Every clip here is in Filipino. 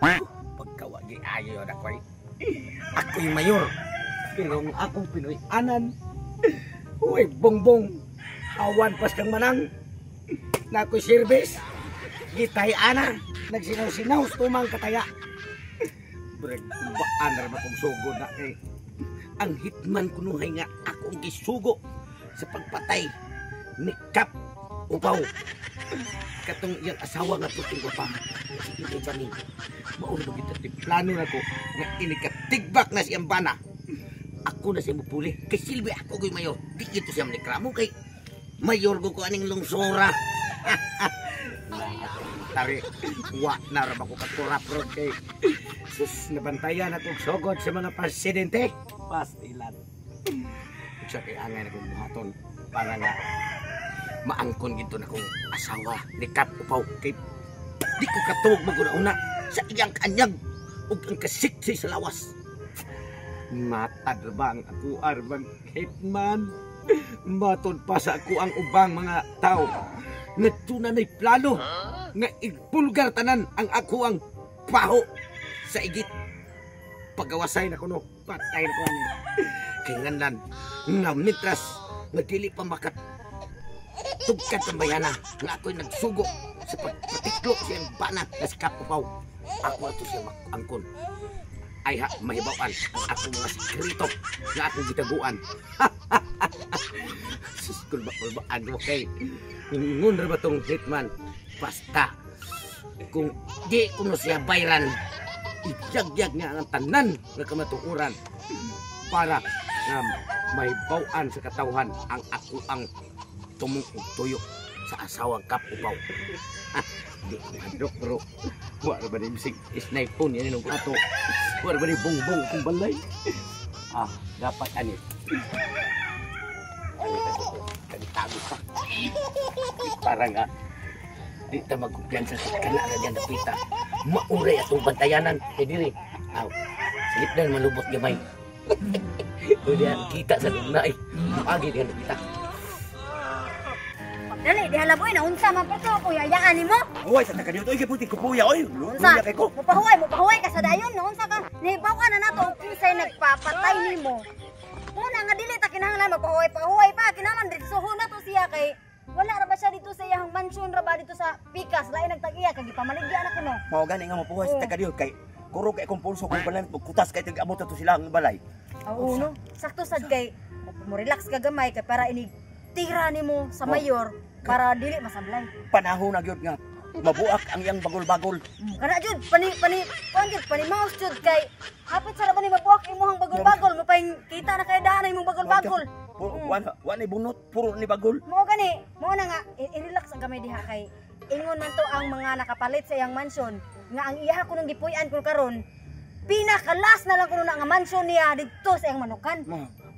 Pagkawagi ayo na ko ako'y mayor. Pero ang akong Pinoy anan. Uy, bongbong. Awan pas kang manang. Na ako'y service. Gitay ana. Nagsinaw-sinaw tumang kataya. Breg, baan na kong sugo na kay. Ang hitman kunuhay nga akong gisugo sa pagpatay ni Kap Upaw. Katong iyang asawa nga puting pa. Sige pa ni. Mauna kita ti plano na ko nga inikatigback na siyang bana. Ako na siya mupuli. Kay silbi ako ko'y mayor. Di ito siya manikramo kay mayor ko aning lungsora. Tari, wa na rin ako katurap-rod kay sus, nabantayan atong sugod sa mga presidente. Pastilan. Siya kay angay na kong buhaton para nga maangkon ginto na kong asawa ni Kap Upaw. Kay di ko katuog maguna-una sa iyang kanyag ug ang kasiksi sa lawas. Matad ba ang ako arbang hitman? Matod pa sa ako ang ubang mga tao. Nagtuna na'y plano nga igpulgar tanan ang ako ang paho sa igit. Pagawasay na kuno, patay na ko ano. Kay nganlan, nga mitras, nga dili pa makat tugkad ang bayana nga ako'y nagsugo sa pagpatiklo siyang bana na si Kap Upaw. Ako ato siya angkon. Ay ha, mahibawaan ang akong mga sekreto nga akong gitaguan. Suskul-baan mo kay ngun ra ba tong hitman? Basta kung di kuno siya bayran, iyagyag nga ang tanan nga kamatuoran para nga mahibawaan sa katawhan ang ako ang tumong tuyo sa asawang Kap Upaw. Di madok bro. Wala ba ni bisig sniper yan yung ato. Wala ba ni bongbong kung balay. Dapat ani. Kagitago pa. Para nga di ta magkumpiyansa sa kanara diyan napita. Mauray atong bantayanan kay diri. Silip na malubot gamay. Ulian kita sa lunay. Agi diyan napita. Dali, di halaboy na unsa man pito kuyayaan nimo? Uy, sa taga dito puti ko puya oy. Unsa? Mupahuway ka sa dayon, no unsa ka? Nibaw-an na nato og kinsay nagpapatay nimo. Muna nga dili ta kinahanglan magpahuway pa, kinahanglan dito suho na to siya kay wala ra ba siya dito sa iyang mansion ra ba dito sa Pikas, lain nagtagiya kay gipamaligya na kuno. Mao gani nga mapuhay sa taga dito kay kurog kay kung pulso kung balay kutas kay tig-amot to sila ang balay. Oo no, sakto sad kay mo relax ka gamay kay para inig tira nimo sa mayor. Para dili masablay. Panahon na gyud nga mabuak ang iyang bagol-bagol. Kana jud pani mouse jud kay hapit sa ba ni mabuak imong bagol-bagol mo pay kita na kay daan imong bagol-bagol. Wa ni bunot puro ni bagol. Mao gani, mao na nga i-relax ang gamay diha kay ingon man to ang mga nakapalit sa iyang mansion nga ang iya ko nung gipuy-an ko karon pinakalas na lang kuno na nga mansion niya didto sa iyang manukan.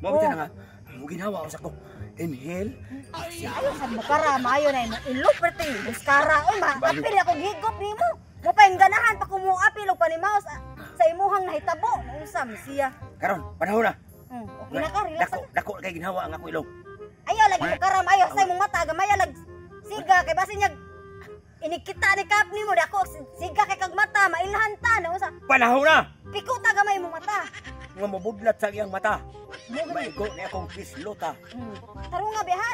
Mao bitaw nga mo ginawa usa ko. Inhale. Ayaw sa makara, maayo na yung ilok perti. Buskara, apil ako gigop ni mo. Mo pa yung ganahan, pa kumuha apil o panimaos sa imuhang nahitabo. Nausam siya. Karon, panahon na. Okay na ka, relax na. Dako kay ginawa ang ako ilong. Ayaw, lagi mo karam, ayaw sa imong mata. Gamaya, siga, kay basi niya, inikita ni Kap ni mo. Dako, siga kay kag mata, mailhan ta. Nausa. Panahon na! Pikuta gamay mong mata. Nga mabudlat sa iyang mata. Maigo ni akong pislota. Taro nga beha,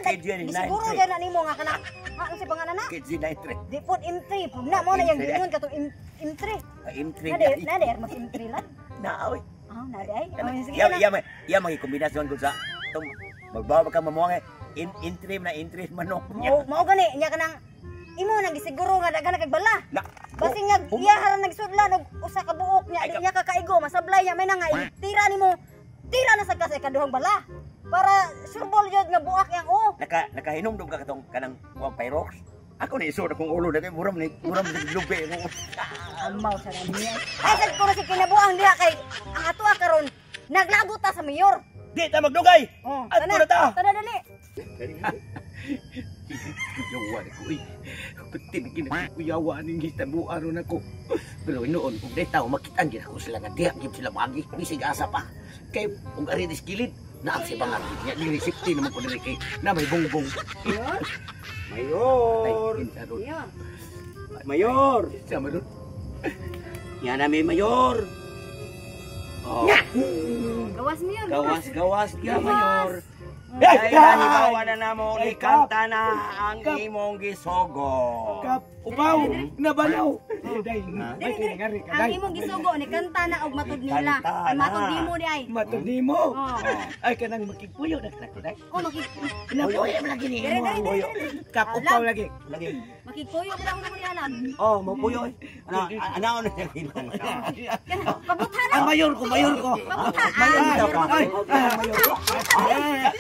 siguro yan na nimo nga kana. Ano si pangalan na? KG 93. Di pud M3, pud na mo na yung gingon katong M3. M3. Nade mas M3 lang. Naaoy. Nade ay. Sige na. Iya may kombinasyon ko sa tong magbawa ka mamuha intrim na intrim manok. Mao gani nya kanang imo nang gisiguro nga daghan kag bala. Basi nga iya haran nagsudlan og usa ka buok nya di nya kakaigo masablay nya may na nga tira nimo. Tira na sa kasi kaduhang bala. Para surbol jud nga buak yang nakahinom dog ka katong kanang wag pyrox. Ako ni isod akong ulo dagay muram ni lubi mo. Amaw sa niya. Ay sad ko si kinabuang diha kay ang atua karon naglabot ta sa mayor. Di ta magdugay. At ko na ta. Tada dali. Kuyawa ko eh. Pati kuyawa ning hitabo aron ako. Pero noon kung day tao makitaan gid ako sila nga diha gyud sila magi bisig asa pa. Kay ug ari diskilid na ang sibangan niya ni resipti naman ko diri kay na may bongbong. Mayor. Mayor. Sama doon. Yan na may mayor. Oh, Gawas niyo. gawas-gawas niya Gawas. mayor. Ay, Dahil nahibawa na namo Ay, ikanta na ang Kap. imong gisogo. Kap, upaw, nabalaw. Day, Ha? may kiningari ka, Ang day. imong gisugo ni kanta na og matud nila. Kanta Ay na. matud nimo di ay. Matudi mo. Oh. Ay, kanang makikpuyo na kanang day. Oh Napuyo mo lagi ni Dire, mo. dire, dire, dire. Kap, upaw lagi. Lagi. makikuyo lang mo ni alam. Oh, mapuyo eh. Ano na siya kinang. Pabuta na. Ah, mayor ko, mayor ko. Pabuta. Mayor Ah, ka pa. Ay, Mayor ka. ay,